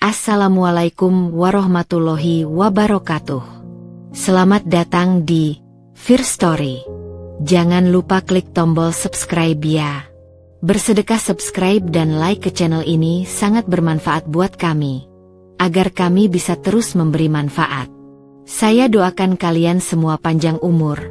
Assalamualaikum warahmatullahi wabarakatuh. Selamat datang di First Story. Jangan lupa klik tombol subscribe ya. Bersedekah subscribe dan like ke channel ini sangat bermanfaat buat kami, agar kami bisa terus memberi manfaat. Saya doakan kalian semua panjang umur,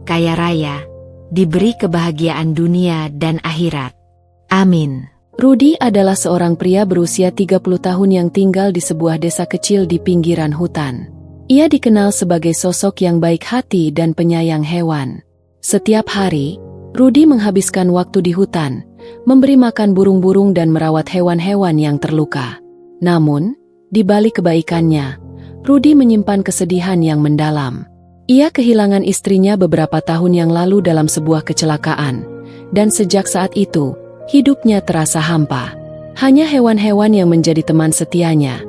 kaya raya, diberi kebahagiaan dunia dan akhirat. Amin. Rudy adalah seorang pria berusia 30 tahun yang tinggal di sebuah desa kecil di pinggiran hutan. Ia dikenal sebagai sosok yang baik hati dan penyayang hewan. Setiap hari, Rudy menghabiskan waktu di hutan, memberi makan burung-burung dan merawat hewan-hewan yang terluka. Namun, di balik kebaikannya, Rudy menyimpan kesedihan yang mendalam. Ia kehilangan istrinya beberapa tahun yang lalu dalam sebuah kecelakaan, dan sejak saat itu, hidupnya terasa hampa. Hanya hewan-hewan yang menjadi teman setianya,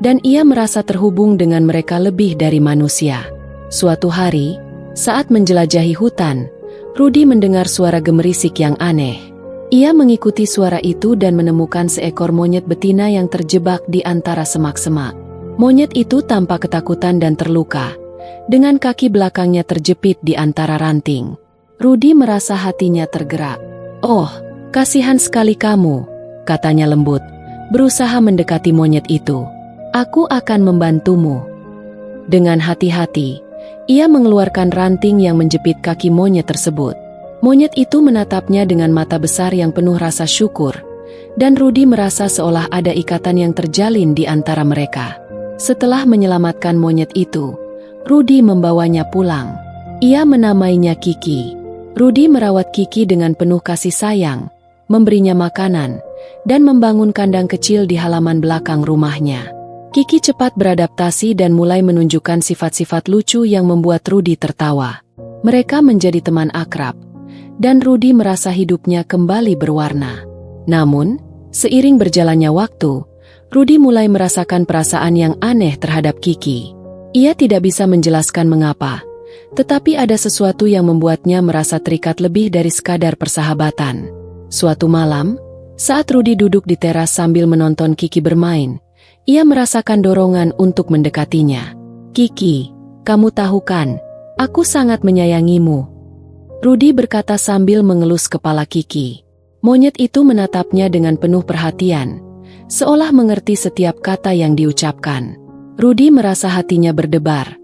dan ia merasa terhubung dengan mereka lebih dari manusia. Suatu hari, saat menjelajahi hutan, Rudy mendengar suara gemerisik yang aneh. Ia mengikuti suara itu dan menemukan seekor monyet betina yang terjebak di antara semak-semak. Monyet itu tampak ketakutan dan terluka, dengan kaki belakangnya terjepit di antara ranting. Rudy merasa hatinya tergerak. "Oh, kasihan sekali kamu," katanya lembut, berusaha mendekati monyet itu. "Aku akan membantumu." Dengan hati-hati, ia mengeluarkan ranting yang menjepit kaki monyet tersebut. Monyet itu menatapnya dengan mata besar yang penuh rasa syukur, dan Rudy merasa seolah ada ikatan yang terjalin di antara mereka. Setelah menyelamatkan monyet itu, Rudy membawanya pulang. Ia menamainya Kiki. Rudy merawat Kiki dengan penuh kasih sayang, memberinya makanan, dan membangun kandang kecil di halaman belakang rumahnya. Kiki cepat beradaptasi dan mulai menunjukkan sifat-sifat lucu yang membuat Rudy tertawa. Mereka menjadi teman akrab, dan Rudy merasa hidupnya kembali berwarna. Namun, seiring berjalannya waktu, Rudy mulai merasakan perasaan yang aneh terhadap Kiki. Ia tidak bisa menjelaskan mengapa, tetapi ada sesuatu yang membuatnya merasa terikat lebih dari sekadar persahabatan. Suatu malam, saat Rudy duduk di teras sambil menonton Kiki bermain, ia merasakan dorongan untuk mendekatinya. "Kiki, kamu tahu kan, aku sangat menyayangimu," Rudy berkata sambil mengelus kepala Kiki. Monyet itu menatapnya dengan penuh perhatian, seolah mengerti setiap kata yang diucapkan. Rudy merasa hatinya berdebar,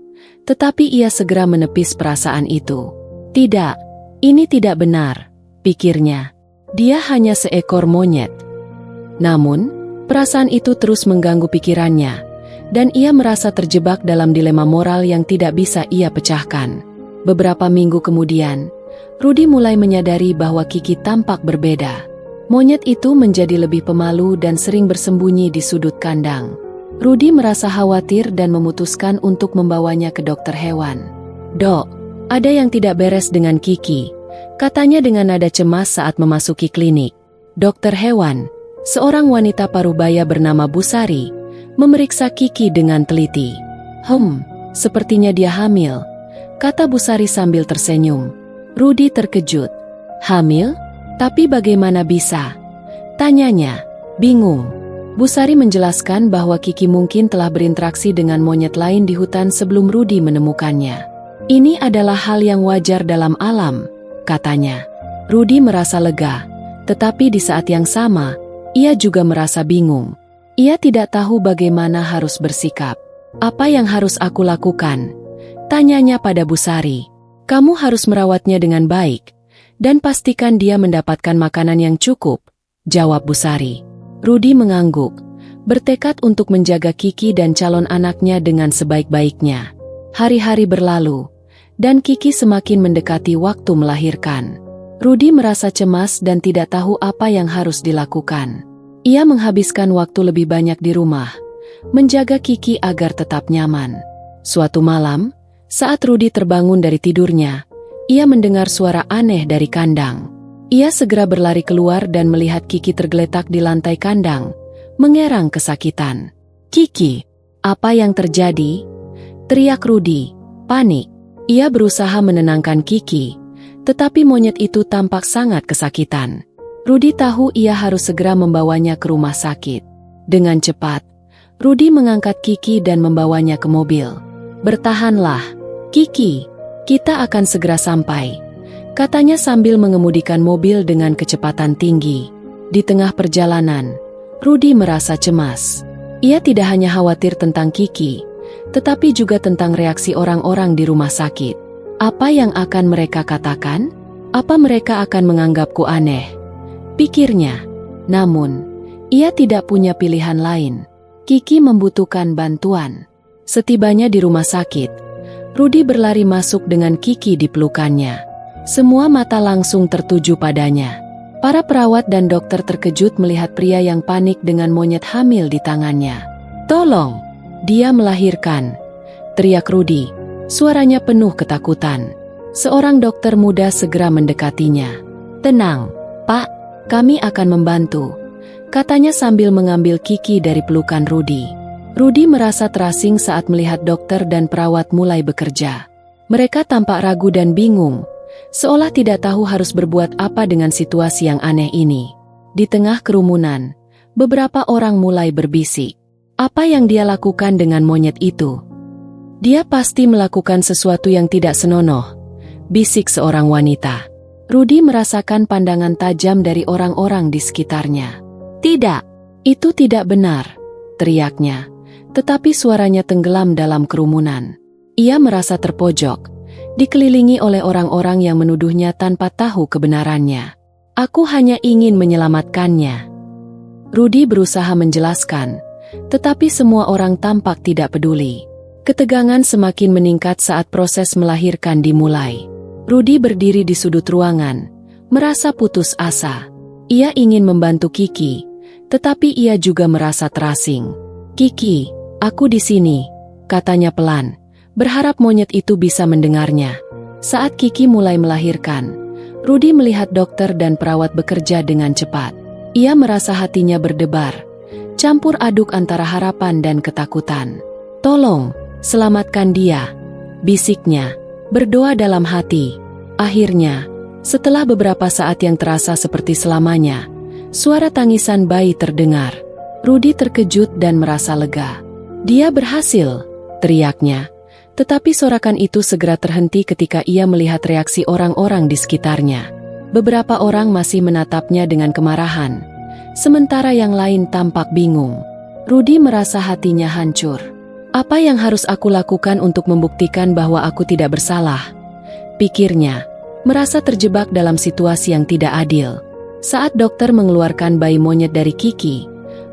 tetapi ia segera menepis perasaan itu. "Tidak, ini tidak benar," pikirnya. Dia hanya seekor monyet. Namun, perasaan itu terus mengganggu pikirannya, dan ia merasa terjebak dalam dilema moral yang tidak bisa ia pecahkan. Beberapa minggu kemudian, Rudy mulai menyadari bahwa Kiki tampak berbeda. Monyet itu menjadi lebih pemalu dan sering bersembunyi di sudut kandang. Rudy merasa khawatir dan memutuskan untuk membawanya ke dokter hewan. "Dok, ada yang tidak beres dengan Kiki," katanya dengan nada cemas saat memasuki klinik. Dokter hewan, seorang wanita parubaya bernama Busari, memeriksa Kiki dengan teliti. Sepertinya dia hamil," kata Busari sambil tersenyum. Rudy terkejut. "Hamil? Tapi bagaimana bisa?" tanyanya, bingung. Busari menjelaskan bahwa Kiki mungkin telah berinteraksi dengan monyet lain di hutan sebelum Rudy menemukannya. "Ini adalah hal yang wajar dalam alam," katanya. Rudy merasa lega, tetapi di saat yang sama, ia juga merasa bingung. Ia tidak tahu bagaimana harus bersikap. "Apa yang harus aku lakukan?" tanyanya pada Busari. "Kamu harus merawatnya dengan baik, dan pastikan dia mendapatkan makanan yang cukup," jawab Busari. Rudy mengangguk, bertekad untuk menjaga Kiki dan calon anaknya dengan sebaik-baiknya. Hari-hari berlalu, dan Kiki semakin mendekati waktu melahirkan. Rudy merasa cemas dan tidak tahu apa yang harus dilakukan. Ia menghabiskan waktu lebih banyak di rumah, menjaga Kiki agar tetap nyaman. Suatu malam, saat Rudy terbangun dari tidurnya, ia mendengar suara aneh dari kandang. Ia segera berlari keluar dan melihat Kiki tergeletak di lantai kandang, mengerang kesakitan. "Kiki, apa yang terjadi?" teriak Rudy, panik. Ia berusaha menenangkan Kiki, tetapi monyet itu tampak sangat kesakitan. Rudy tahu ia harus segera membawanya ke rumah sakit. Dengan cepat, Rudy mengangkat Kiki dan membawanya ke mobil. "Bertahanlah, Kiki. Kita akan segera sampai," katanya sambil mengemudikan mobil dengan kecepatan tinggi. Di tengah perjalanan, Rudy merasa cemas. Ia tidak hanya khawatir tentang Kiki, tetapi juga tentang reaksi orang-orang di rumah sakit. Apa yang akan mereka katakan? Apa mereka akan menganggapku aneh? Pikirnya. Namun, ia tidak punya pilihan lain. Kiki membutuhkan bantuan. Setibanya di rumah sakit, Rudy berlari masuk dengan Kiki di pelukannya. Semua mata langsung tertuju padanya. Para perawat dan dokter terkejut melihat pria yang panik dengan monyet hamil di tangannya. "Tolong, dia melahirkan!" teriak Rudy. Suaranya penuh ketakutan. Seorang dokter muda segera mendekatinya. "Tenang, Pak, kami akan membantu," katanya sambil mengambil Kiki dari pelukan Rudy. Rudy merasa terasing saat melihat dokter dan perawat mulai bekerja. Mereka tampak ragu dan bingung, seolah tidak tahu harus berbuat apa dengan situasi yang aneh ini. Di tengah kerumunan, beberapa orang mulai berbisik. Apa yang dia lakukan dengan monyet itu? "Dia pasti melakukan sesuatu yang tidak senonoh," bisik seorang wanita. Rudy merasakan pandangan tajam dari orang-orang di sekitarnya. "Tidak, itu tidak benar," teriaknya. Tetapi suaranya tenggelam dalam kerumunan. Ia merasa terpojok, dikelilingi oleh orang-orang yang menuduhnya tanpa tahu kebenarannya. "Aku hanya ingin menyelamatkannya." Rudy berusaha menjelaskan, tetapi semua orang tampak tidak peduli. Ketegangan semakin meningkat saat proses melahirkan dimulai. Rudy berdiri di sudut ruangan, merasa putus asa. Ia ingin membantu Kiki, tetapi ia juga merasa terasing. "Kiki, aku di sini," katanya pelan, berharap monyet itu bisa mendengarnya. Saat Kiki mulai melahirkan, Rudy melihat dokter dan perawat bekerja dengan cepat. Ia merasa hatinya berdebar, campur aduk antara harapan dan ketakutan. "Tolong, selamatkan dia," bisiknya, berdoa dalam hati. Akhirnya, setelah beberapa saat yang terasa seperti selamanya, suara tangisan bayi terdengar. Rudy terkejut dan merasa lega. "Dia berhasil," teriaknya. Tetapi sorakan itu segera terhenti ketika ia melihat reaksi orang-orang di sekitarnya. Beberapa orang masih menatapnya dengan kemarahan, sementara yang lain tampak bingung. Rudy merasa hatinya hancur. "Apa yang harus aku lakukan untuk membuktikan bahwa aku tidak bersalah?" pikirnya, merasa terjebak dalam situasi yang tidak adil. Saat dokter mengeluarkan bayi monyet dari Kiki,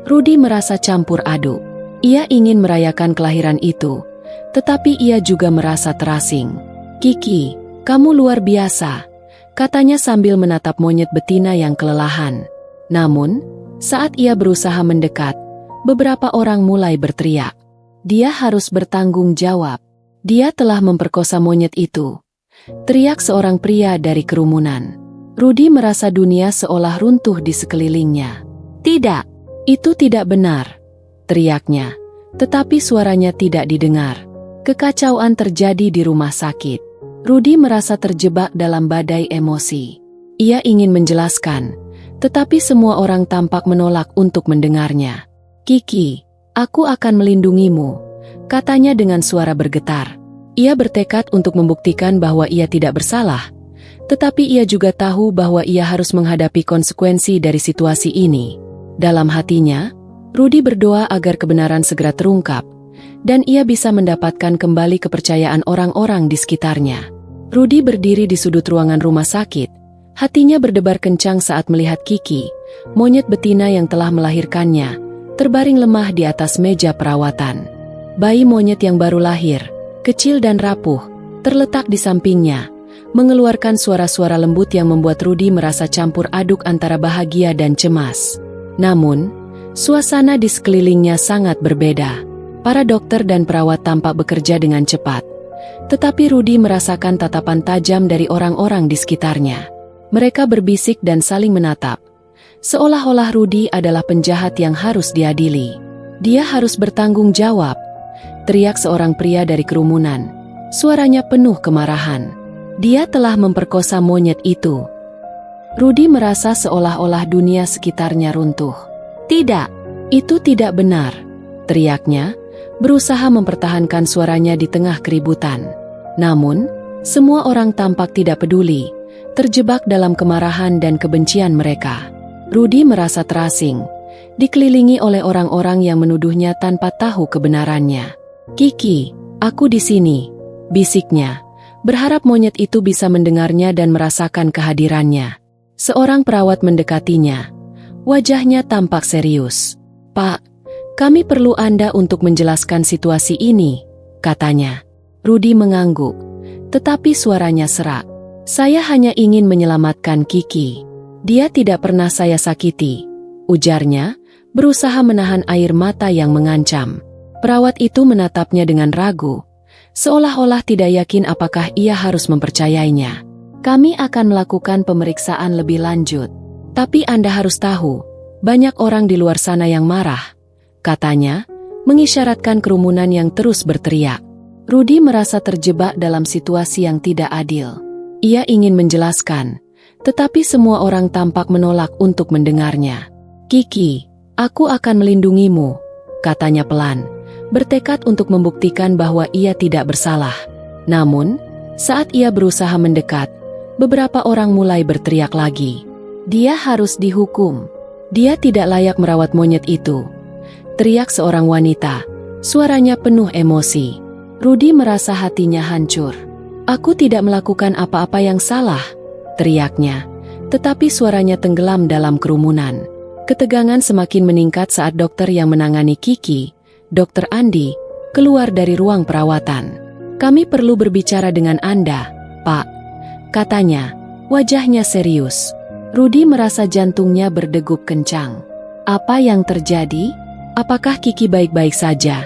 Rudy merasa campur aduk. Ia ingin merayakan kelahiran itu, tetapi ia juga merasa terasing. "Kiki, kamu luar biasa," katanya sambil menatap monyet betina yang kelelahan. Namun, saat ia berusaha mendekat, beberapa orang mulai berteriak. "Dia harus bertanggung jawab. Dia telah memperkosa monyet itu," teriak seorang pria dari kerumunan. Rudy merasa dunia seolah runtuh di sekelilingnya. "Tidak, itu tidak benar," teriaknya, tetapi suaranya tidak didengar. Kekacauan terjadi di rumah sakit. Rudy merasa terjebak dalam badai emosi. Ia ingin menjelaskan, tetapi semua orang tampak menolak untuk mendengarnya. "Kiki, aku akan melindungimu," katanya dengan suara bergetar. Ia bertekad untuk membuktikan bahwa ia tidak bersalah, tetapi ia juga tahu bahwa ia harus menghadapi konsekuensi dari situasi ini. Dalam hatinya, Rudy berdoa agar kebenaran segera terungkap, dan ia bisa mendapatkan kembali kepercayaan orang-orang di sekitarnya. Rudy berdiri di sudut ruangan rumah sakit, hatinya berdebar kencang saat melihat Kiki, monyet betina yang telah melahirkannya, terbaring lemah di atas meja perawatan. Bayi monyet yang baru lahir, kecil dan rapuh, terletak di sampingnya, mengeluarkan suara-suara lembut yang membuat Rudy merasa campur aduk antara bahagia dan cemas. Namun, suasana di sekelilingnya sangat berbeda. Para dokter dan perawat tampak bekerja dengan cepat. Tetapi Rudy merasakan tatapan tajam dari orang-orang di sekitarnya. Mereka berbisik dan saling menatap. Seolah-olah Rudy adalah penjahat yang harus diadili. "Dia harus bertanggung jawab," teriak seorang pria dari kerumunan. Suaranya penuh kemarahan. "Dia telah memperkosa monyet itu." Rudy merasa seolah-olah dunia sekitarnya runtuh. "Tidak, itu tidak benar," teriaknya, berusaha mempertahankan suaranya di tengah keributan. Namun, semua orang tampak tidak peduli, terjebak dalam kemarahan dan kebencian mereka. Rudy merasa terasing, dikelilingi oleh orang-orang yang menuduhnya tanpa tahu kebenarannya. "Kiki, aku di sini," bisiknya, berharap monyet itu bisa mendengarnya dan merasakan kehadirannya. Seorang perawat mendekatinya. Wajahnya tampak serius. "Pak, kami perlu Anda untuk menjelaskan situasi ini," katanya. Rudy mengangguk, tetapi suaranya serak. "Saya hanya ingin menyelamatkan Kiki. Dia tidak pernah saya sakiti," ujarnya, berusaha menahan air mata yang mengancam. Perawat itu menatapnya dengan ragu, seolah-olah tidak yakin apakah ia harus mempercayainya. "Kami akan melakukan pemeriksaan lebih lanjut. Tapi Anda harus tahu, banyak orang di luar sana yang marah," katanya, mengisyaratkan kerumunan yang terus berteriak. Rudy merasa terjebak dalam situasi yang tidak adil. Ia ingin menjelaskan, tetapi semua orang tampak menolak untuk mendengarnya. "Kiki, aku akan melindungimu," katanya pelan, bertekad untuk membuktikan bahwa ia tidak bersalah. Namun, saat ia berusaha mendekat, beberapa orang mulai berteriak lagi. "Dia harus dihukum. Dia tidak layak merawat monyet itu," teriak seorang wanita, suaranya penuh emosi. Rudy merasa hatinya hancur. "Aku tidak melakukan apa-apa yang salah," teriaknya, tetapi suaranya tenggelam dalam kerumunan. Ketegangan semakin meningkat saat dokter yang menangani Kiki, Dr. Andi, keluar dari ruang perawatan. "Kami perlu berbicara dengan Anda, Pak," katanya, wajahnya serius. Rudy merasa jantungnya berdegup kencang. "Apa yang terjadi? Apakah Kiki baik-baik saja?"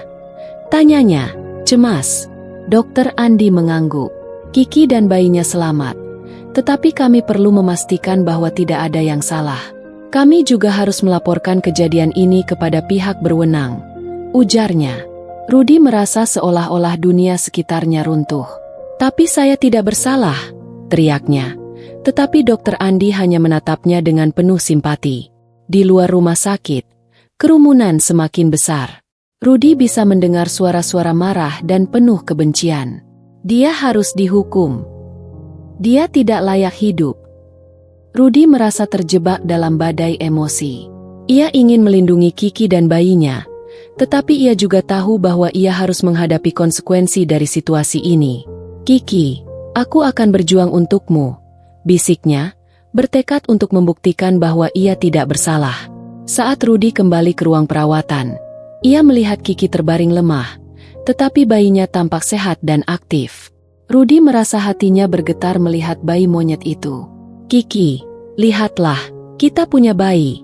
tanyanya, cemas. Dr. Andi mengangguk. "Kiki dan bayinya selamat. Tetapi kami perlu memastikan bahwa tidak ada yang salah. Kami juga harus melaporkan kejadian ini kepada pihak berwenang," ujarnya. Rudy merasa seolah-olah dunia sekitarnya runtuh. "Tapi saya tidak bersalah," teriaknya. Tetapi Dr. Andi hanya menatapnya dengan penuh simpati. Di luar rumah sakit, kerumunan semakin besar. Rudy bisa mendengar suara-suara marah dan penuh kebencian. "Dia harus dihukum. Dia tidak layak hidup." Rudy merasa terjebak dalam badai emosi. Ia ingin melindungi Kiki dan bayinya, tetapi ia juga tahu bahwa ia harus menghadapi konsekuensi dari situasi ini. "Kiki, aku akan berjuang untukmu," bisiknya, bertekad untuk membuktikan bahwa ia tidak bersalah. Saat Rudy kembali ke ruang perawatan, ia melihat Kiki terbaring lemah, tetapi bayinya tampak sehat dan aktif. Rudy merasa hatinya bergetar melihat bayi monyet itu. "Kiki, lihatlah, kita punya bayi,"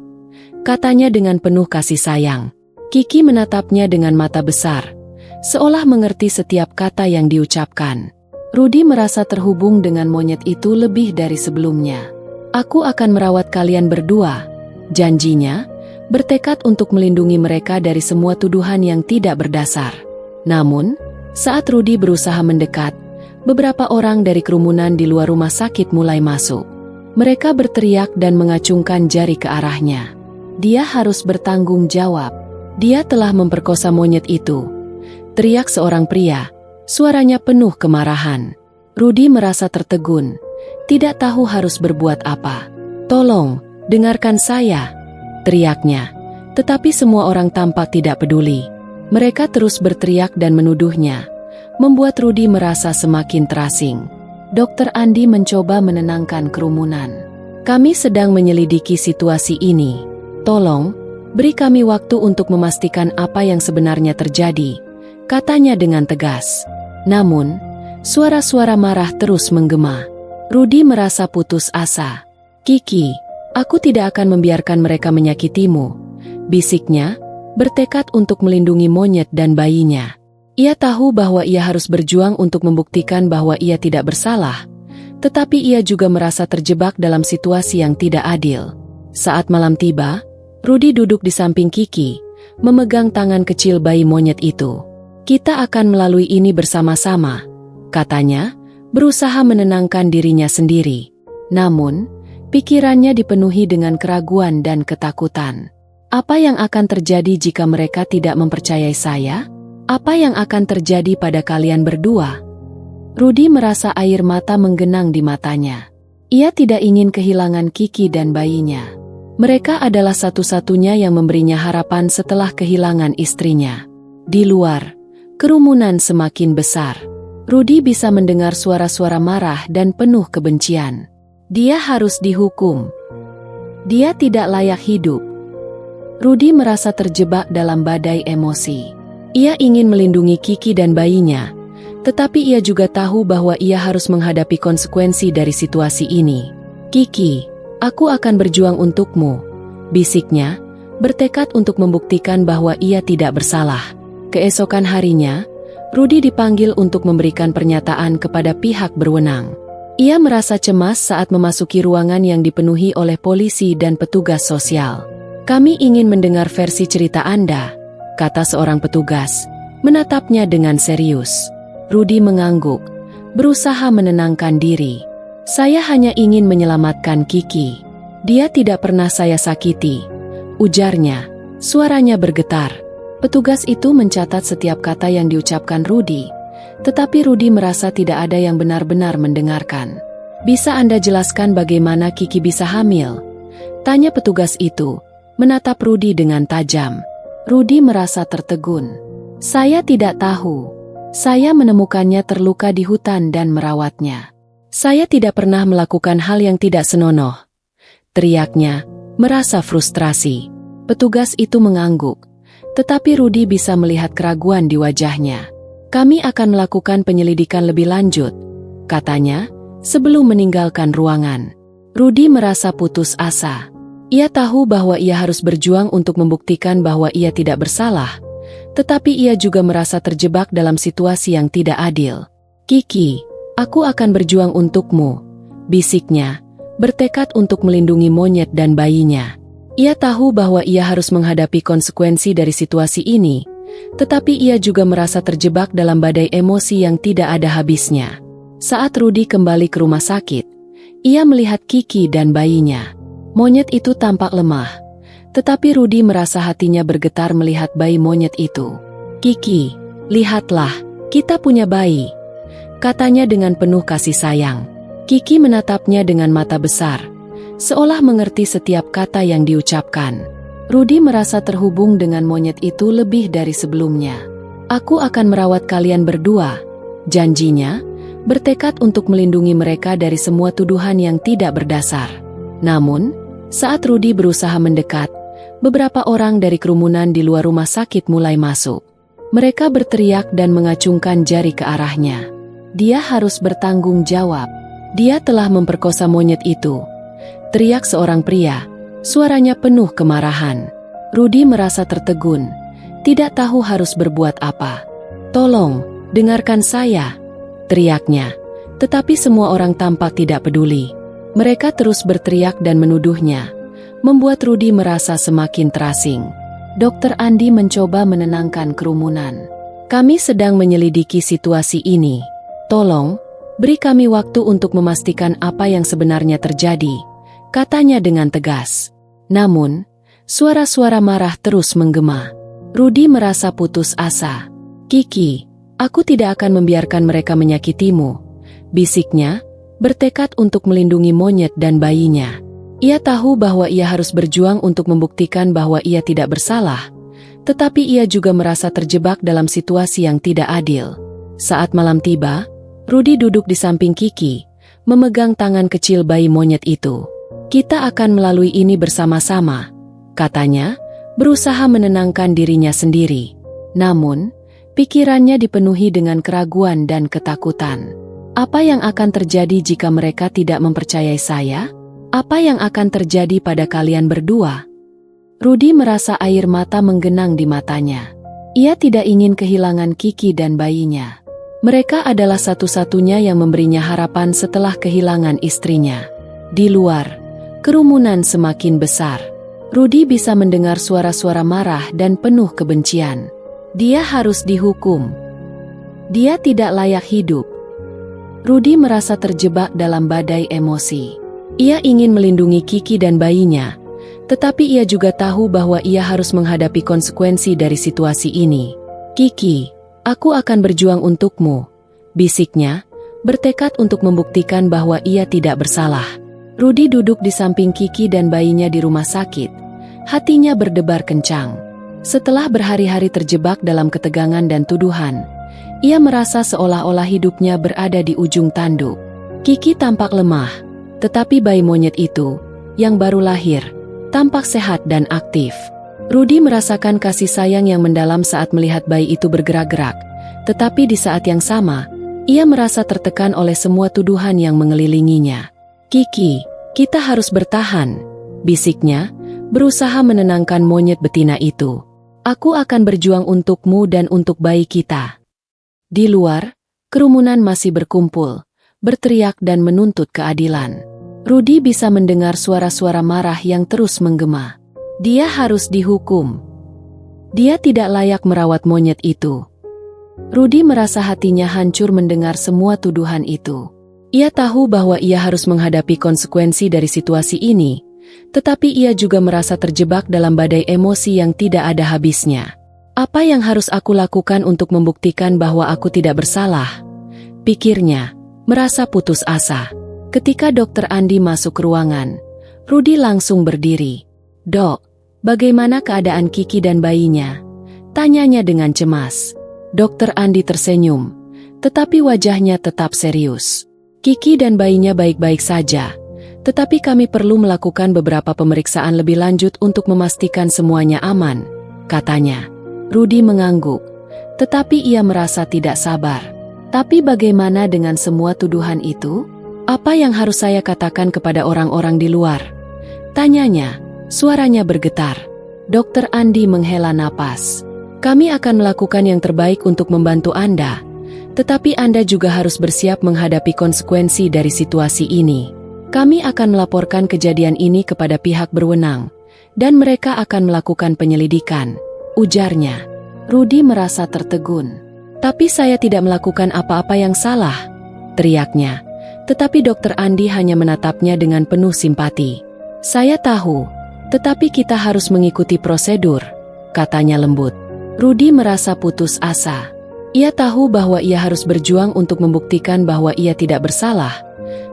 katanya dengan penuh kasih sayang. Kiki menatapnya dengan mata besar, seolah mengerti setiap kata yang diucapkan. Rudy merasa terhubung dengan monyet itu lebih dari sebelumnya. "Aku akan merawat kalian berdua," janjinya, bertekad untuk melindungi mereka dari semua tuduhan yang tidak berdasar. Namun, saat Rudy berusaha mendekat, beberapa orang dari kerumunan di luar rumah sakit mulai masuk. Mereka berteriak dan mengacungkan jari ke arahnya. "Dia harus bertanggung jawab. Dia telah memperkosa monyet itu," teriak seorang pria, suaranya penuh kemarahan. Rudy merasa tertegun, tidak tahu harus berbuat apa. "Tolong, dengarkan saya," teriaknya. Tetapi semua orang tampak tidak peduli. Mereka terus berteriak dan menuduhnya, membuat Rudy merasa semakin terasing. Dr. Andi mencoba menenangkan kerumunan. "Kami sedang menyelidiki situasi ini. Tolong, beri kami waktu untuk memastikan apa yang sebenarnya terjadi," katanya dengan tegas. Namun, suara-suara marah terus menggema. Rudy merasa putus asa. "Kiki, aku tidak akan membiarkan mereka menyakitimu," bisiknya, bertekad untuk melindungi monyet dan bayinya. Ia tahu bahwa ia harus berjuang untuk membuktikan bahwa ia tidak bersalah, tetapi ia juga merasa terjebak dalam situasi yang tidak adil. Saat malam tiba, Rudy duduk di samping Kiki, memegang tangan kecil bayi monyet itu. "Kita akan melalui ini bersama-sama," katanya, berusaha menenangkan dirinya sendiri. Namun, pikirannya dipenuhi dengan keraguan dan ketakutan. Apa yang akan terjadi jika mereka tidak mempercayai saya? Apa yang akan terjadi pada kalian berdua? Rudy merasa air mata menggenang di matanya. Ia tidak ingin kehilangan Kiki dan bayinya. Mereka adalah satu-satunya yang memberinya harapan setelah kehilangan istrinya. Di luar, kerumunan semakin besar. Rudy bisa mendengar suara-suara marah dan penuh kebencian. Dia harus dihukum. Dia tidak layak hidup. Rudy merasa terjebak dalam badai emosi. Ia ingin melindungi Kiki dan bayinya, tetapi ia juga tahu bahwa ia harus menghadapi konsekuensi dari situasi ini. Kiki, aku akan berjuang untukmu, bisiknya, bertekad untuk membuktikan bahwa ia tidak bersalah. Keesokan harinya, Rudy dipanggil untuk memberikan pernyataan kepada pihak berwenang. Ia merasa cemas saat memasuki ruangan yang dipenuhi oleh polisi dan petugas sosial. Kami ingin mendengar versi cerita Anda, kata seorang petugas, menatapnya dengan serius. Rudy mengangguk, berusaha menenangkan diri. Saya hanya ingin menyelamatkan Kiki. Dia tidak pernah saya sakiti, ujarnya. Suaranya bergetar. Petugas itu mencatat setiap kata yang diucapkan Rudy, tetapi Rudy merasa tidak ada yang benar-benar mendengarkan. Bisa Anda jelaskan bagaimana Kiki bisa hamil? Tanya petugas itu, menatap Rudy dengan tajam. Rudy merasa tertegun. Saya tidak tahu. Saya menemukannya terluka di hutan dan merawatnya. Saya tidak pernah melakukan hal yang tidak senonoh, teriaknya, merasa frustrasi. Petugas itu mengangguk, tetapi Rudy bisa melihat keraguan di wajahnya. Kami akan melakukan penyelidikan lebih lanjut, katanya, sebelum meninggalkan ruangan. Rudy merasa putus asa. Ia tahu bahwa ia harus berjuang untuk membuktikan bahwa ia tidak bersalah, tetapi ia juga merasa terjebak dalam situasi yang tidak adil. Kiki, aku akan berjuang untukmu, bisiknya, bertekad untuk melindungi monyet dan bayinya. Ia tahu bahwa ia harus menghadapi konsekuensi dari situasi ini, tetapi ia juga merasa terjebak dalam badai emosi yang tidak ada habisnya. Saat Rudy kembali ke rumah sakit, ia melihat Kiki dan bayinya. Monyet itu tampak lemah, tetapi Rudy merasa hatinya bergetar melihat bayi monyet itu. Kiki, lihatlah, kita punya bayi, katanya dengan penuh kasih sayang. Kiki menatapnya dengan mata besar, seolah mengerti setiap kata yang diucapkan. Rudy merasa terhubung dengan monyet itu lebih dari sebelumnya. Aku akan merawat kalian berdua, janjinya, bertekad untuk melindungi mereka dari semua tuduhan yang tidak berdasar. Namun, saat Rudy berusaha mendekat, beberapa orang dari kerumunan di luar rumah sakit mulai masuk. Mereka berteriak dan mengacungkan jari ke arahnya. Dia harus bertanggung jawab. Dia telah memperkosa monyet itu, teriak seorang pria, suaranya penuh kemarahan. Rudy merasa tertegun, tidak tahu harus berbuat apa. Tolong, dengarkan saya, teriaknya. Tetapi semua orang tampak tidak peduli. Mereka terus berteriak dan menuduhnya, membuat Rudy merasa semakin terasing. Dr. Andi mencoba menenangkan kerumunan. Kami sedang menyelidiki situasi ini. Tolong, beri kami waktu untuk memastikan apa yang sebenarnya terjadi, katanya dengan tegas. Namun, suara-suara marah terus menggema. Rudy merasa putus asa. Kiki, aku tidak akan membiarkan mereka menyakitimu, bisiknya, bertekad untuk melindungi monyet dan bayinya. Ia tahu bahwa ia harus berjuang untuk membuktikan bahwa ia tidak bersalah, tetapi ia juga merasa terjebak dalam situasi yang tidak adil. Saat malam tiba, Rudy duduk di samping Kiki, memegang tangan kecil bayi monyet itu. Kita akan melalui ini bersama-sama, katanya, berusaha menenangkan dirinya sendiri. Namun, pikirannya dipenuhi dengan keraguan dan ketakutan. Apa yang akan terjadi jika mereka tidak mempercayai saya? Apa yang akan terjadi pada kalian berdua? Rudy merasa air mata menggenang di matanya. Ia tidak ingin kehilangan Kiki dan bayinya. Mereka adalah satu-satunya yang memberinya harapan setelah kehilangan istrinya. Di luar, kerumunan semakin besar. Rudy bisa mendengar suara-suara marah dan penuh kebencian. Dia harus dihukum. Dia tidak layak hidup. Rudy merasa terjebak dalam badai emosi. Ia ingin melindungi Kiki dan bayinya, Tetapi ia juga tahu bahwa ia harus menghadapi konsekuensi dari situasi ini. "Kiki, aku akan berjuang untukmu," bisiknya, bertekad untuk membuktikan bahwa ia tidak bersalah. Rudy duduk di samping Kiki dan bayinya di rumah sakit. Hatinya berdebar kencang. Setelah berhari-hari terjebak dalam ketegangan dan tuduhan, ia merasa seolah-olah hidupnya berada di ujung tanduk. Kiki tampak lemah, tetapi bayi monyet itu, yang baru lahir, tampak sehat dan aktif. Rudy merasakan kasih sayang yang mendalam saat melihat bayi itu bergerak-gerak, tetapi di saat yang sama, ia merasa tertekan oleh semua tuduhan yang mengelilinginya. "Kiki, kita harus bertahan," bisiknya, berusaha menenangkan monyet betina itu. "Aku akan berjuang untukmu dan untuk bayi kita." Di luar, kerumunan masih berkumpul, berteriak dan menuntut keadilan. Rudy bisa mendengar suara-suara marah yang terus menggema. Dia harus dihukum. Dia tidak layak merawat monyet itu. Rudy merasa hatinya hancur mendengar semua tuduhan itu. Ia tahu bahwa ia harus menghadapi konsekuensi dari situasi ini, tetapi ia juga merasa terjebak dalam badai emosi yang tidak ada habisnya. "Apa yang harus aku lakukan untuk membuktikan bahwa aku tidak bersalah?" pikirnya, merasa putus asa. Ketika Dokter Andi masuk ke ruangan, Rudy langsung berdiri. "Dok, bagaimana keadaan Kiki dan bayinya?" tanyanya dengan cemas. Dokter Andi tersenyum, tetapi wajahnya tetap serius. "Kiki dan bayinya baik-baik saja, tetapi kami perlu melakukan beberapa pemeriksaan lebih lanjut untuk memastikan semuanya aman," katanya. Rudy mengangguk, tetapi ia merasa tidak sabar. "Tapi bagaimana dengan semua tuduhan itu? Apa yang harus saya katakan kepada orang-orang di luar?" tanyanya, suaranya bergetar. Dokter Andi menghela napas. "Kami akan melakukan yang terbaik untuk membantu Anda, tetapi Anda juga harus bersiap menghadapi konsekuensi dari situasi ini. Kami akan melaporkan kejadian ini kepada pihak berwenang, dan mereka akan melakukan penyelidikan," ujarnya. Rudy merasa tertegun. "Tapi saya tidak melakukan apa-apa yang salah," teriaknya. Tetapi Dokter Andi hanya menatapnya dengan penuh simpati. "Saya tahu, tetapi kita harus mengikuti prosedur," katanya lembut. Rudy merasa putus asa. Ia tahu bahwa ia harus berjuang untuk membuktikan bahwa ia tidak bersalah,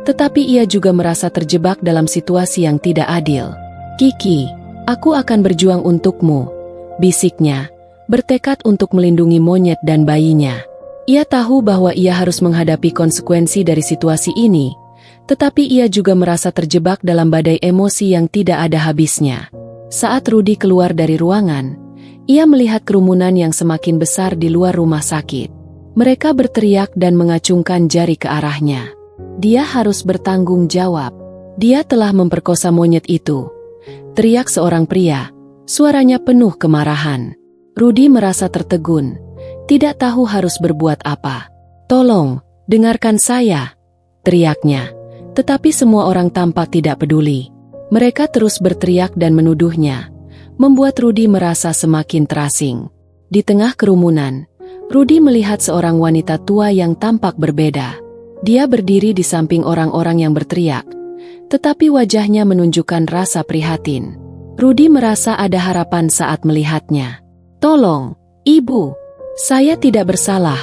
tetapi ia juga merasa terjebak dalam situasi yang tidak adil. "Kiki, aku akan berjuang untukmu," bisiknya, bertekad untuk melindungi monyet dan bayinya. Ia tahu bahwa ia harus menghadapi konsekuensi dari situasi ini, tetapi ia juga merasa terjebak dalam badai emosi yang tidak ada habisnya. Saat Rudy keluar dari ruangan, ia melihat kerumunan yang semakin besar di luar rumah sakit. Mereka berteriak dan mengacungkan jari ke arahnya. Dia harus bertanggung jawab. Dia telah memperkosa monyet itu, teriak seorang pria, suaranya penuh kemarahan. Rudy merasa tertegun, tidak tahu harus berbuat apa. "Tolong, dengarkan saya," teriaknya. Tetapi semua orang tampak tidak peduli. Mereka terus berteriak dan menuduhnya, membuat Rudy merasa semakin terasing. Di tengah kerumunan, Rudy melihat seorang wanita tua yang tampak berbeda. Dia berdiri di samping orang-orang yang berteriak, tetapi wajahnya menunjukkan rasa prihatin. Rudy merasa ada harapan saat melihatnya. "Tolong, Ibu, saya tidak bersalah,"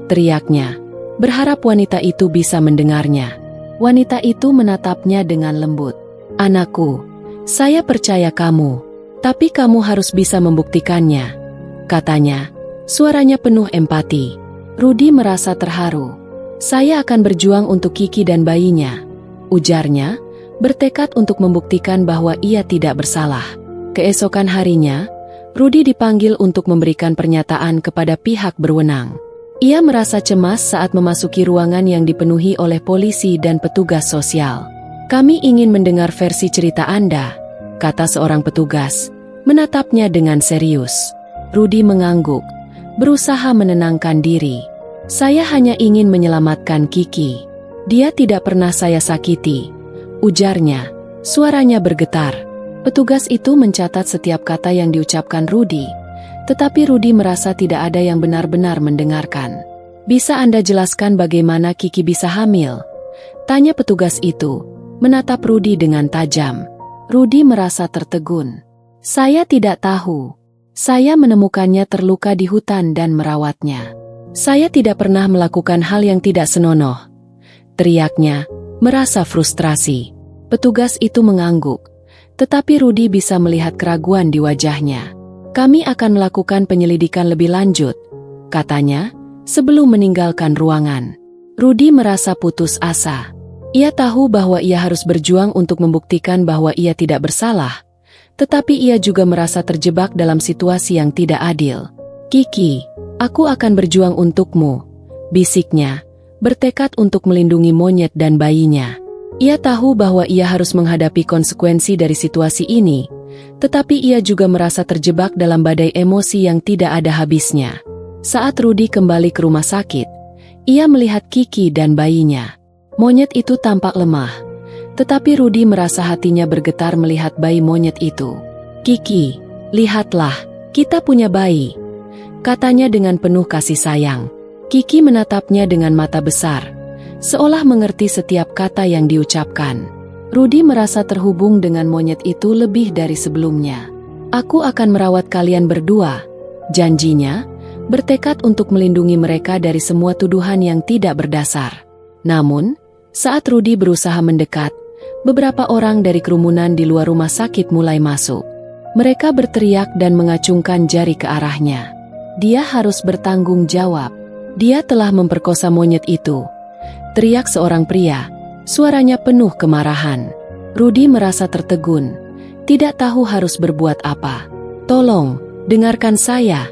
teriaknya, berharap wanita itu bisa mendengarnya. Wanita itu menatapnya dengan lembut. "Anakku, saya percaya kamu, tapi kamu harus bisa membuktikannya," katanya, suaranya penuh empati. Rudy merasa terharu. "Saya akan berjuang untuk Kiki dan bayinya," ujarnya, bertekad untuk membuktikan bahwa ia tidak bersalah. Keesokan harinya, Rudy dipanggil untuk memberikan pernyataan kepada pihak berwenang. Ia merasa cemas saat memasuki ruangan yang dipenuhi oleh polisi dan petugas sosial. "Kami ingin mendengar versi cerita Anda," kata seorang petugas, menatapnya dengan serius. Rudy mengangguk, berusaha menenangkan diri. "Saya hanya ingin menyelamatkan Kiki. Dia tidak pernah saya sakiti," ujarnya, suaranya bergetar. Petugas itu mencatat setiap kata yang diucapkan Rudy, tetapi Rudy merasa tidak ada yang benar-benar mendengarkan. "Bisa Anda jelaskan bagaimana Kiki bisa hamil?" tanya petugas itu, menatap Rudy dengan tajam. Rudy merasa tertegun. Saya tidak tahu. Saya menemukannya terluka di hutan dan merawatnya. Saya tidak pernah melakukan hal yang tidak senonoh. Teriaknya, merasa frustrasi. Petugas itu mengangguk. Tetapi Rudy bisa melihat keraguan di wajahnya. Kami akan melakukan penyelidikan lebih lanjut, katanya, sebelum meninggalkan ruangan. Rudy merasa putus asa. Ia tahu bahwa ia harus berjuang untuk membuktikan bahwa ia tidak bersalah, tetapi ia juga merasa terjebak dalam situasi yang tidak adil. Kiki, aku akan berjuang untukmu, bisiknya, bertekad untuk melindungi monyet dan bayinya. Ia tahu bahwa ia harus menghadapi konsekuensi dari situasi ini, tetapi ia juga merasa terjebak dalam badai emosi yang tidak ada habisnya. Saat Rudy kembali ke rumah sakit, ia melihat Kiki dan bayinya. Monyet itu tampak lemah, tetapi Rudy merasa hatinya bergetar melihat bayi monyet itu. Kiki, lihatlah, kita punya bayi, katanya dengan penuh kasih sayang. Kiki menatapnya dengan mata besar, seolah mengerti setiap kata yang diucapkan. Rudy merasa terhubung dengan monyet itu lebih dari sebelumnya. Aku akan merawat kalian berdua, janjinya, bertekad untuk melindungi mereka dari semua tuduhan yang tidak berdasar. Namun, saat Rudy berusaha mendekat, beberapa orang dari kerumunan di luar rumah sakit mulai masuk. Mereka berteriak dan mengacungkan jari ke arahnya. Dia harus bertanggung jawab. Dia telah memperkosa monyet itu, teriak seorang pria, suaranya penuh kemarahan. Rudy merasa tertegun, tidak tahu harus berbuat apa. Tolong, dengarkan saya,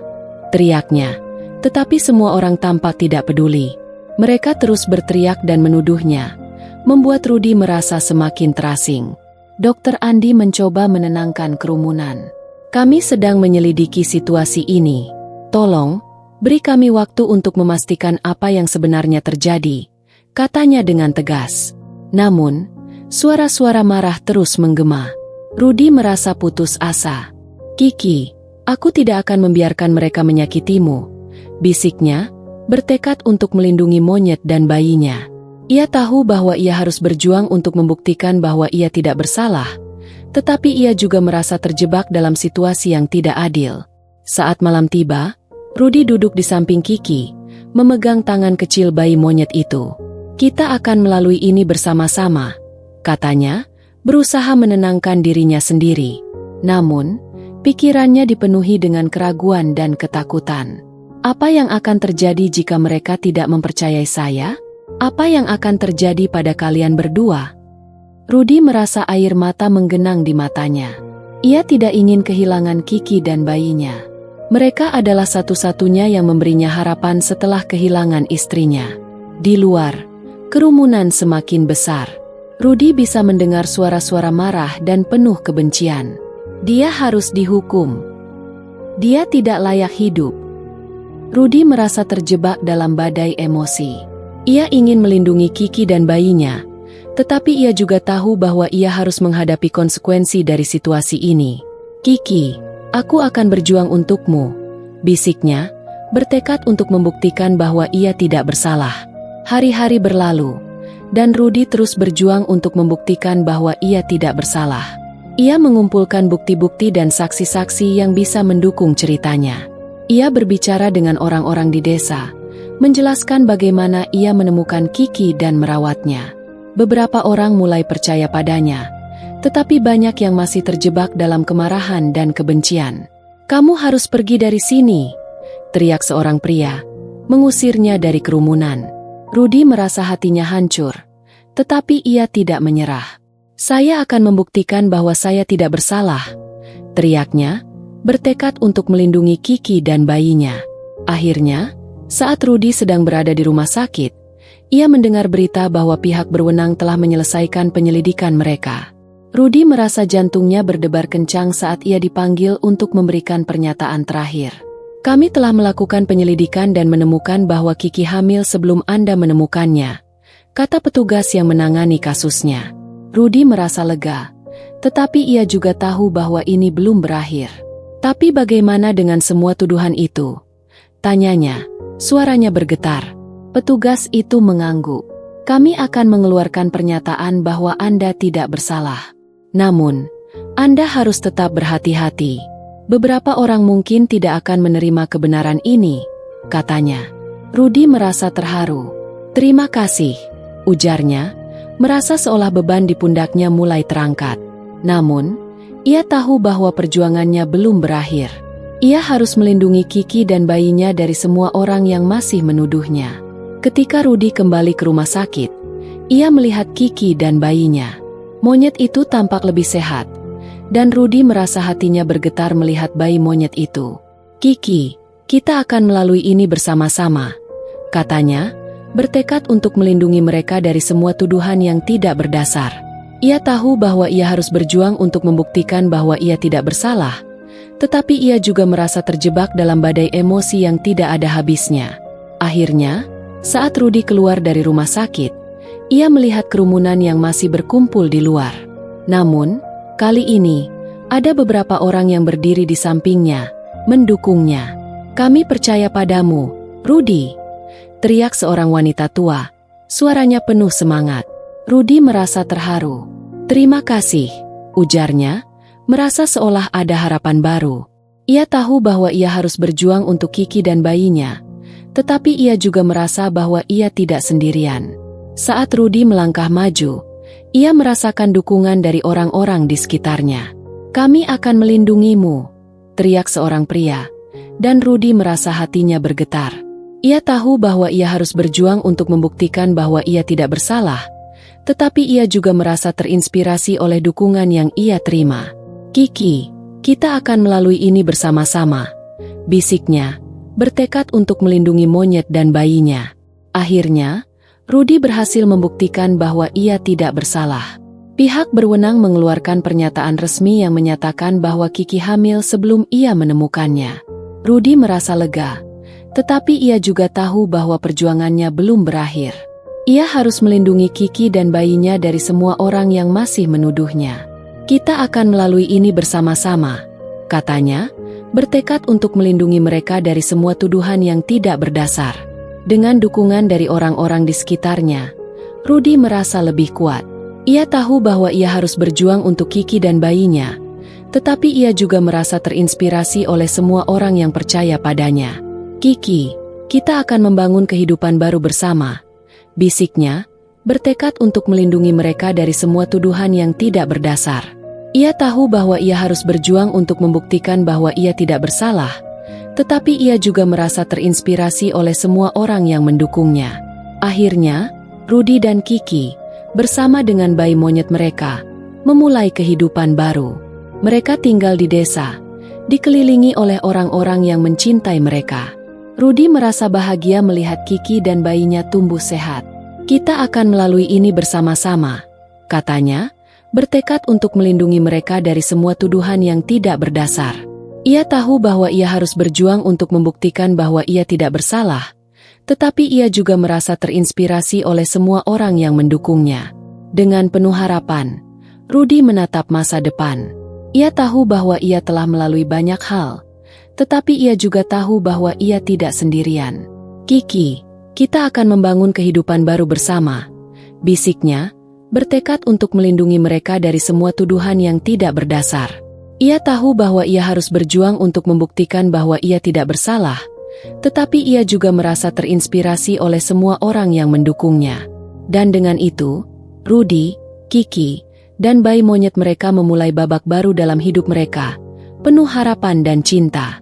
teriaknya. Tetapi semua orang tampak tidak peduli. Mereka terus berteriak dan menuduhnya, membuat Rudy merasa semakin terasing. Dr. Andi mencoba menenangkan kerumunan. Kami sedang menyelidiki situasi ini. Tolong, beri kami waktu untuk memastikan apa yang sebenarnya terjadi, katanya dengan tegas. Namun, suara-suara marah terus menggema. Rudy merasa putus asa. Kiki, aku tidak akan membiarkan mereka menyakitimu, bisiknya, bertekad untuk melindungi monyet dan bayinya. Ia tahu bahwa ia harus berjuang untuk membuktikan bahwa ia tidak bersalah, tetapi ia juga merasa terjebak dalam situasi yang tidak adil. Saat malam tiba, Rudy duduk di samping Kiki, memegang tangan kecil bayi monyet itu. Kita akan melalui ini bersama-sama, katanya, berusaha menenangkan dirinya sendiri. Namun, pikirannya dipenuhi dengan keraguan dan ketakutan. Apa yang akan terjadi jika mereka tidak mempercayai saya? Apa yang akan terjadi pada kalian berdua? Rudy merasa air mata menggenang di matanya. Ia tidak ingin kehilangan Kiki dan bayinya. Mereka adalah satu-satunya yang memberinya harapan setelah kehilangan istrinya. Di luar, kerumunan semakin besar. Rudy bisa mendengar suara-suara marah dan penuh kebencian. Dia harus dihukum. Dia tidak layak hidup. Rudy merasa terjebak dalam badai emosi. Ia ingin melindungi Kiki dan bayinya, tetapi ia juga tahu bahwa ia harus menghadapi konsekuensi dari situasi ini. Kiki, aku akan berjuang untukmu, bisiknya, bertekad untuk membuktikan bahwa ia tidak bersalah. Hari-hari berlalu, dan Rudy terus berjuang untuk membuktikan bahwa ia tidak bersalah. Ia mengumpulkan bukti-bukti dan saksi-saksi yang bisa mendukung ceritanya. Ia berbicara dengan orang-orang di desa, menjelaskan bagaimana ia menemukan Kiki dan merawatnya. Beberapa orang mulai percaya padanya, tetapi banyak yang masih terjebak dalam kemarahan dan kebencian. Kamu harus pergi dari sini, teriak seorang pria, mengusirnya dari kerumunan. Rudy merasa hatinya hancur, tetapi ia tidak menyerah. Saya akan membuktikan bahwa saya tidak bersalah, teriaknya, bertekad untuk melindungi Kiki dan bayinya. Akhirnya, saat Rudy sedang berada di rumah sakit, ia mendengar berita bahwa pihak berwenang telah menyelesaikan penyelidikan mereka. Rudy merasa jantungnya berdebar kencang saat ia dipanggil untuk memberikan pernyataan terakhir. Kami telah melakukan penyelidikan dan menemukan bahwa Kiki hamil sebelum Anda menemukannya, kata petugas yang menangani kasusnya. Rudy merasa lega, tetapi ia juga tahu bahwa ini belum berakhir. Tapi bagaimana dengan semua tuduhan itu? Tanyanya, suaranya bergetar. Petugas itu mengangguk. Kami akan mengeluarkan pernyataan bahwa Anda tidak bersalah. Namun, Anda harus tetap berhati-hati. Beberapa orang mungkin tidak akan menerima kebenaran ini, katanya. Rudy merasa terharu. Terima kasih, ujarnya, merasa seolah beban di pundaknya mulai terangkat. Namun, ia tahu bahwa perjuangannya belum berakhir. Ia harus melindungi Kiki dan bayinya dari semua orang yang masih menuduhnya. Ketika Rudy kembali ke rumah sakit, ia melihat Kiki dan bayinya. Monyet itu tampak lebih sehat, dan Rudy merasa hatinya bergetar melihat bayi monyet itu. Kiki, kita akan melalui ini bersama-sama, katanya, bertekad untuk melindungi mereka dari semua tuduhan yang tidak berdasar. Ia tahu bahwa ia harus berjuang untuk membuktikan bahwa ia tidak bersalah, tetapi ia juga merasa terjebak dalam badai emosi yang tidak ada habisnya. Akhirnya, saat Rudy keluar dari rumah sakit, ia melihat kerumunan yang masih berkumpul di luar. Namun, kali ini, ada beberapa orang yang berdiri di sampingnya, mendukungnya. Kami percaya padamu, Rudy, teriak seorang wanita tua. Suaranya penuh semangat. Rudy merasa terharu. Terima kasih, ujarnya, merasa seolah ada harapan baru. Ia tahu bahwa ia harus berjuang untuk Kiki dan bayinya, tetapi ia juga merasa bahwa ia tidak sendirian. Saat Rudy melangkah maju, ia merasakan dukungan dari orang-orang di sekitarnya. Kami akan melindungimu, teriak seorang pria, dan Rudy merasa hatinya bergetar. Ia tahu bahwa ia harus berjuang untuk membuktikan bahwa ia tidak bersalah, tetapi ia juga merasa terinspirasi oleh dukungan yang ia terima. Kiki, kita akan melalui ini bersama-sama, bisiknya, bertekad untuk melindungi monyet dan bayinya. Akhirnya, Rudy berhasil membuktikan bahwa ia tidak bersalah. Pihak berwenang mengeluarkan pernyataan resmi yang menyatakan bahwa Kiki hamil sebelum ia menemukannya. Rudy merasa lega, tetapi ia juga tahu bahwa perjuangannya belum berakhir. Ia harus melindungi Kiki dan bayinya dari semua orang yang masih menuduhnya. Kita akan melalui ini bersama-sama, katanya, bertekad untuk melindungi mereka dari semua tuduhan yang tidak berdasar. Dengan dukungan dari orang-orang di sekitarnya, Rudy merasa lebih kuat. Ia tahu bahwa ia harus berjuang untuk Kiki dan bayinya, tetapi ia juga merasa terinspirasi oleh semua orang yang percaya padanya. Kiki, kita akan membangun kehidupan baru bersama, bisiknya, bertekad untuk melindungi mereka dari semua tuduhan yang tidak berdasar. Ia tahu bahwa ia harus berjuang untuk membuktikan bahwa ia tidak bersalah, tetapi ia juga merasa terinspirasi oleh semua orang yang mendukungnya. Akhirnya, Rudy dan Kiki, bersama dengan bayi monyet mereka, memulai kehidupan baru. Mereka tinggal di desa, dikelilingi oleh orang-orang yang mencintai mereka. Rudy merasa bahagia melihat Kiki dan bayinya tumbuh sehat. Kita akan melalui ini bersama-sama, katanya, bertekad untuk melindungi mereka dari semua tuduhan yang tidak berdasar. Ia tahu bahwa ia harus berjuang untuk membuktikan bahwa ia tidak bersalah, tetapi ia juga merasa terinspirasi oleh semua orang yang mendukungnya. Dengan penuh harapan, Rudy menatap masa depan. Ia tahu bahwa ia telah melalui banyak hal, tetapi ia juga tahu bahwa ia tidak sendirian. Kiki, kita akan membangun kehidupan baru bersama, bisiknya, bertekad untuk melindungi mereka dari semua tuduhan yang tidak berdasar. Ia tahu bahwa ia harus berjuang untuk membuktikan bahwa ia tidak bersalah, tetapi ia juga merasa terinspirasi oleh semua orang yang mendukungnya. Dan dengan itu, Rudy, Kiki, dan bayi monyet mereka memulai babak baru dalam hidup mereka, penuh harapan dan cinta.